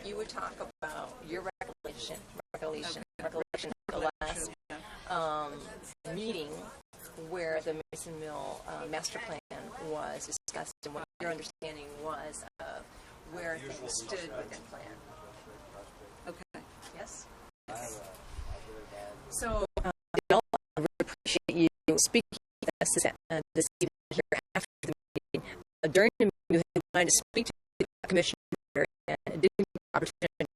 you would talk about your recollection of the last meeting where the Mason Mill master plan was discussed and what your understanding was of where things stood within plan. Okay. Yes? So, Bill, I really appreciate you speaking to us this evening here after the meeting. During the meeting, you had wanted to speak to the commissioner and it didn't give you opportunity.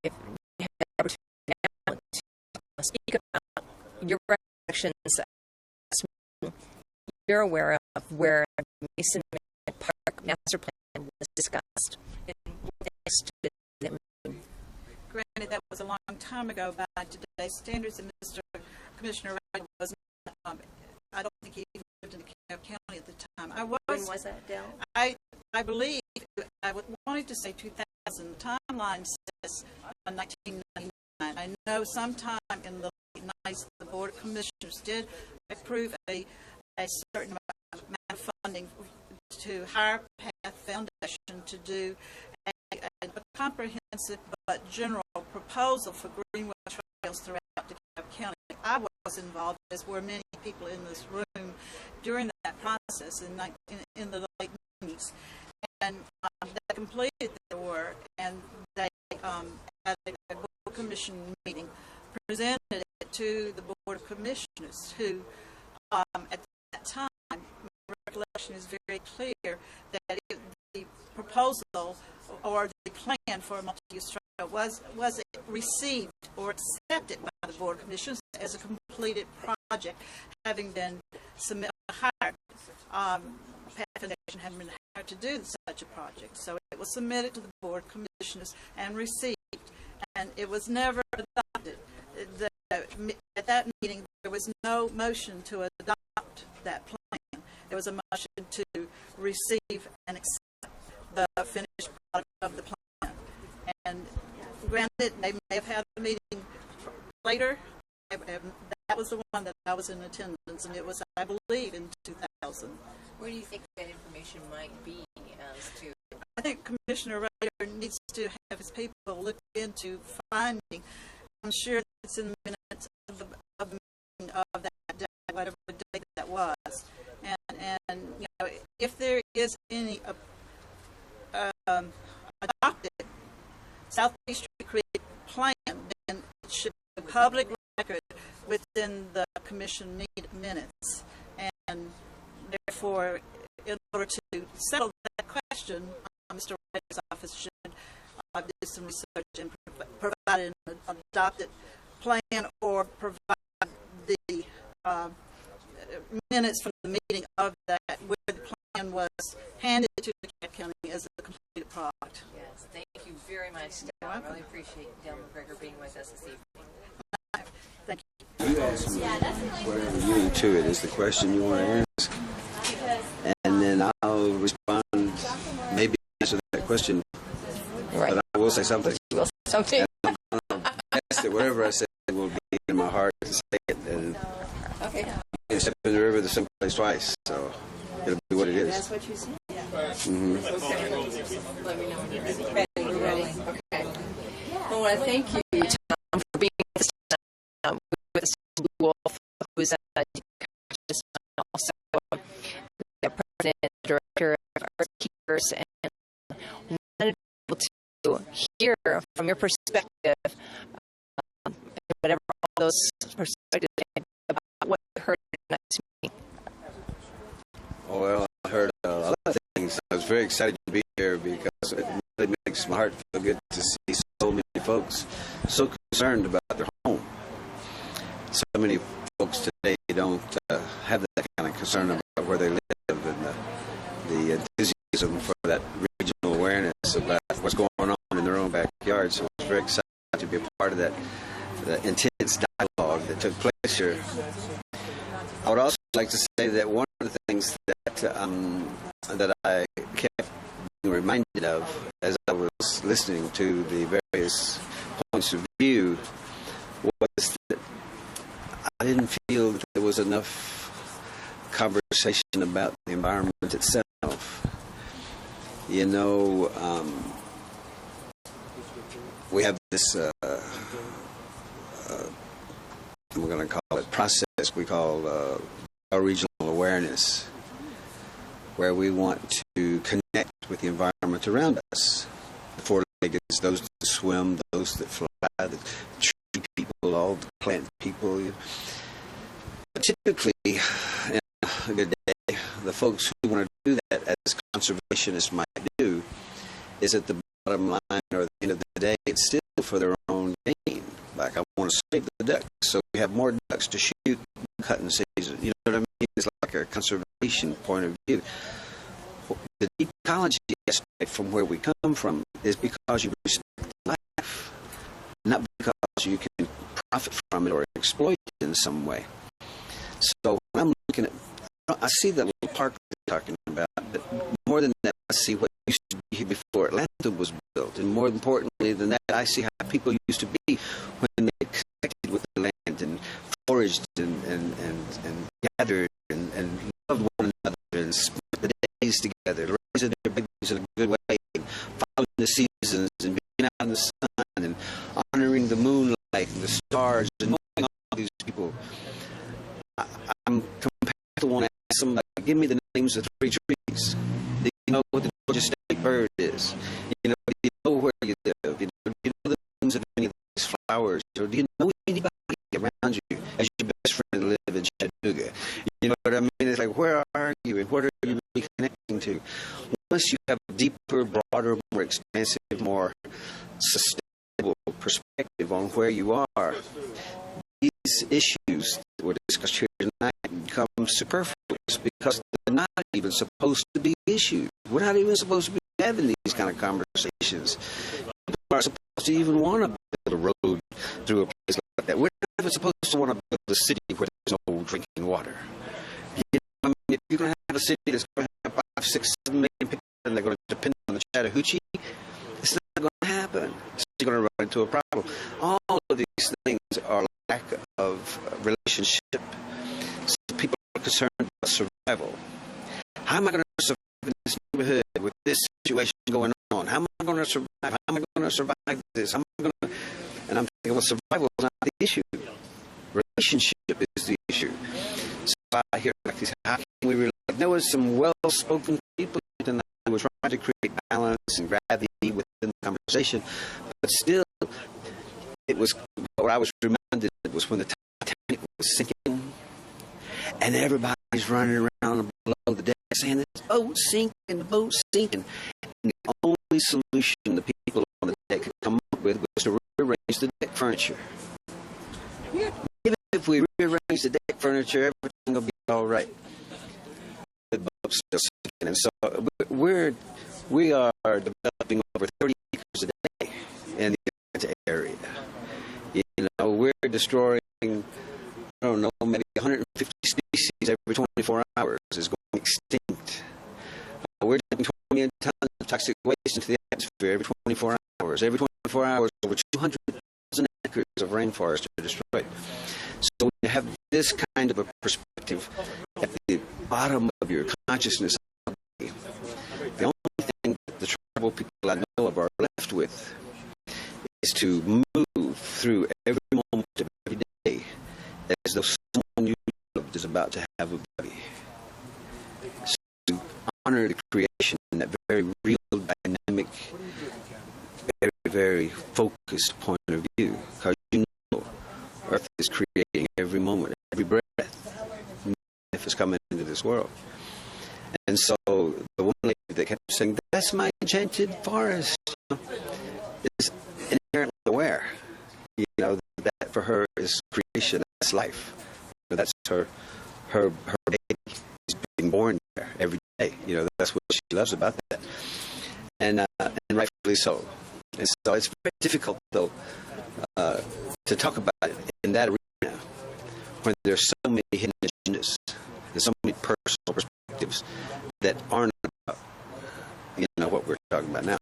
If you have the opportunity now to speak about your recollections, you're aware of where Mason Mill Park master plan was discussed and what they stood in that meeting. Granted, that was a long time ago by today's standards, and Mr. Commissioner Rader was not, I don't think he even lived in DeKalb County at the time. When was that, Dale? I believe, I wanted to say 2000. The timeline says 1999. I know sometime in the late 90s, the Board of Commissioners did approve a certain amount of funding to hire Path Foundation to do a comprehensive but general proposal for greenway trails throughout DeKalb County. I was involved, as were many people in this room, during that process in the late 90s. And they completed their work, and they at a Board Commission meeting presented it to the Board of Commissioners, who at that time, my recollection is very clear that the proposal or the plan for a multi-use trail was received or accepted by the Board of Commissioners as a completed project, having been hired. Path Foundation hadn't been hired to do such a project, so it was submitted to the Board of Commissioners and received, and it was never adopted. At that meeting, there was no motion to adopt that plan. There was a motion to receive and accept the finished product of the plan. And granted, they may have had a meeting later. That was the one that I was in attendance, and it was, I believe, in 2000. Where do you think that information might be as to? I think Commissioner Rader needs to have his people look into finding. I'm sure it's in the minutes of the meeting of that day, whatever day that was. And you know, if there is any adopted Southeast Creek plan, then it should be a public record within the commission minutes. And therefore, in order to settle that question, Mr. Rader's office should do some research and provide an adopted plan or provide the minutes from the meeting of that where the plan was handed to DeKalb County as a completed product. Yes, thank you very much, Dale. I really appreciate Dale McGregor being with us this evening. Thank you. You ask me whatever you intuit is the question you want to ask, and then I'll respond, maybe answer that question, Right. but I will say something. You will say something. And I'm guess that whatever I say will be in my heart to say it, and Okay. you step in the river the same place twice, so it'll be what it is. That's what you said. Mm-hmm. Okay. Let me know when you're ready. You're ready? Okay. Well, I want to thank you, Tom, for being with us, Wolf, who's just also the president and director of Earthkeepers, and wanted to be able to hear from your perspective, whatever all those perspectives about what you heard tonight to me. Well, I heard a lot of things. I was very excited to be here because it really makes my heart feel good to see so many folks so concerned about their home. So many folks today don't have that kind of concern about where they live and the enthusiasm for that regional awareness about what's going on in their own backyard. So I was very excited to be a part of that intense dialogue that took place here. I would also like to say that one of the things that I kept being reminded of as I was listening to the various points of view was that I didn't feel that there was enough conversation about the environment itself. You know, this we're going to call it process we call our regional awareness, where we want to connect with the environment around us. The four-leggeds, those that swim, those that fly, the tree people, all the plant people. But typically, in a good day, the folks who want to do that, as conservationists might do, is at the bottom line or at the end of the day, it's still for their own gain. Like, I want to save the ducks, so we have more ducks to shoot cutting season. You know what I mean? It's like a conservation point of view. The deep ecology aspect from where we come from is because you respect life, not because you can profit from it or exploit it in some way. So when I'm looking at, I see that little park they're talking about, but more than that, I see what used to be here before Atlanta was built, and more importantly than that, I see how people used to be when they connected with the land and foraged and gathered and loved one another and spent the days together, raising their babies in a good way, and following the seasons and being out in the sun and honoring the moonlight and the stars and knowing all these people. I'm compelled to want to ask somebody, give me the names of 3 trees. Do you know what the Georgia State bird is? You know, do you know where you live? Do you know the names of any of these flowers? Or do you know anybody around you as your best friend that live in Chattanooga? You know what I mean? It's like, where are you and what are you really connecting to? Once you have a deeper, broader, more expansive, more sustainable perspective on where you are, these issues that were discussed here tonight become superfluous because they're not even supposed to be issues. We're not even supposed to be having these kind of conversations. People aren't supposed to even want to build a road through a place like that. We're not even supposed to want to build a city where there's no drinking water. You know, I mean, if you're going to have a city that's going to have 5, 6, 7 million people and they're going to depend on the Chattahoochee, it's not going to happen. So you're going to run into a problem. All of these things are lack of relationship. So people are concerned about survival. How am I going to survive in this neighborhood with this situation going on? How am I going to survive? How am I going to survive this? How am I going to... And I'm thinking, well, survival is not the issue. Relationship is the issue. So I hear like this, how can we really... There was some well-spoken people tonight who were trying to create balance and gravity within the conversation, but still, it was... What I was reminded it was when the Titanic was sinking, and everybody's running around below the deck saying, the boat's sinking, the boat's sinking. And the only solution the people on the deck could come up with was to rearrange the deck furniture. Even if we rearrange the deck furniture, everything will be all right. The boat's still sinking. And so we are developing over 30 acres a day in the Atlanta area. You know, we're destroying, I don't know, maybe 150 species every 24 hours is going extinct. We're dumping 20 million tons of toxic waste into the atmosphere every 24 hours. Every 24 hours, over 200,000 acres of rainforest are destroyed. So when you have this kind of a perspective at the bottom of your consciousness, the only thing that the tribal people I know of are left with is to move through every moment of every day as though someone you loved is about to have a baby. So to honor the creation in that very real, dynamic, very, very focused point of view, because you know Earth is creating every moment, every breath, life is coming into this world. And so the one lady that kept saying, "That's my enchanted forest," is inherently aware, you know, that for her is creation, that's life. That's her baby is being born there every day. You know, that's what she loves about that, and rightfully so. And so it's very difficult, though, to talk about it in that arena when there's so many hidden agendas, there's so many personal perspectives that aren't about, you know, what we're talking about now.